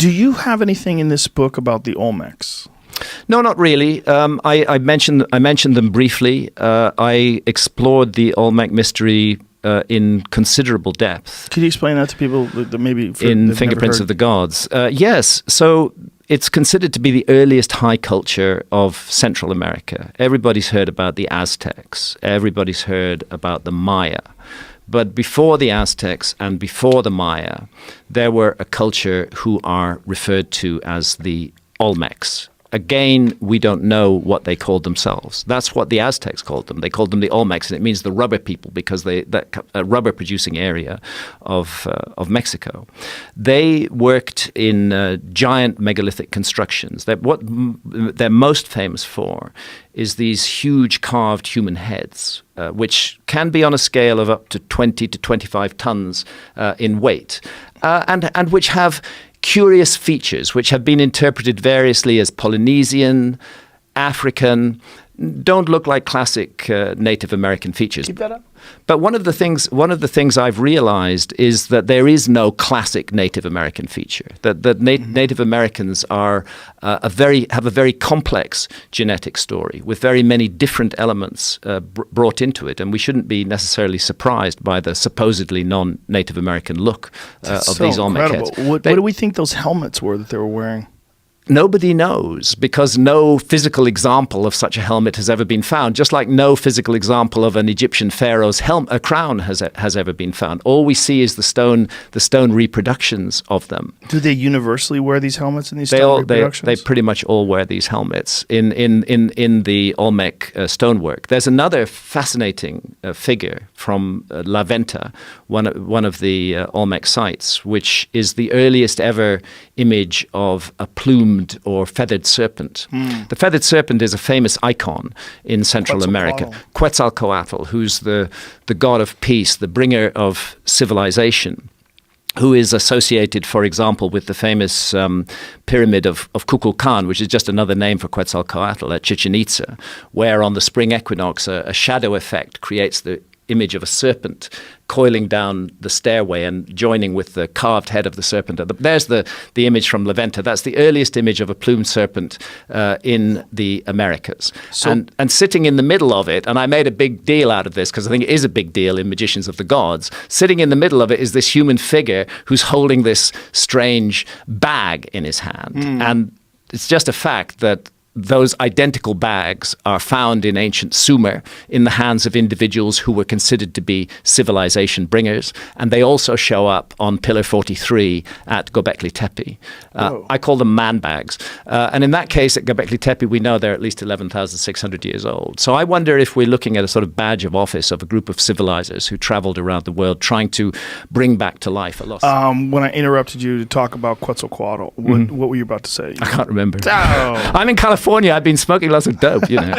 Do you have anything in this book about the Olmecs? No, not really. I mentioned them briefly. I explored the Olmec mystery in considerable depth. Could you explain that to people that maybe in Fingerprints of the Gods? Yes. So it's considered to be the earliest high culture of Central America. Everybody's heard about the Aztecs. Everybody's heard about the Maya. But before the Aztecs and before the Maya, there were a culture who are referred to as the Olmecs. Again, we don't know what they called themselves. That's what the Aztecs called them. They called them the Olmecs, and it means the rubber people because that rubber-producing area of Mexico. They worked in giant megalithic constructions. What they're most famous for is these huge carved human heads, which can be on a scale of up to 20 to 25 tons in weight, and which have curious features which have been interpreted variously as Polynesian, African, don't look like classic Native American features. Keep that up. But one of the things I've realized is that there is no classic Native American feature. That Native Americans are have a very complex genetic story with very many different elements brought into it, and we shouldn't be necessarily surprised by the supposedly non-Native American look of these Olmec heads. What do we think those helmets were that they were wearing? Nobody knows, because no physical example of such a helmet has ever been found, just like no physical example of an Egyptian pharaoh's crown has ever been found. All we see is the stone reproductions of them. Do they universally wear these helmets in these stone reproductions? They pretty much all wear these helmets in the Olmec stonework. There's another fascinating figure from La Venta, one of the Olmec sites, which is the earliest ever image of a plumed or feathered serpent. The feathered serpent is a famous icon in Central America. Quetzalcoatl, who's the god of peace, the bringer of civilization, who is associated, for example, with the famous pyramid of Kukulkan, which is just another name for Quetzalcoatl at Chichen Itza, where on the spring equinox a shadow effect creates the image of a serpent coiling down the stairway and joining with the carved head of the serpent. There's the image from La Venta. That's the earliest image of a plumed serpent in the Americas. And sitting in the middle of it, and I made a big deal out of this because I think it is a big deal in Magicians of the Gods, sitting in the middle of it is this human figure who's holding this strange bag in his hand. And it's just a fact that those identical bags are found in ancient Sumer in the hands of individuals who were considered to be civilization bringers, and they also show up on Pillar 43 at Göbekli Tepe. I call them man bags. And in that case, at Göbekli Tepe, we know they're at least 11,600 years old. So I wonder if we're looking at a sort of badge of office of a group of civilizers who traveled around the world trying to bring back to life a lost. When I interrupted you to talk about Quetzalcoatl, what were you about to say? I can't remember. Oh. I'm in California. I've been smoking lots of dope, you know.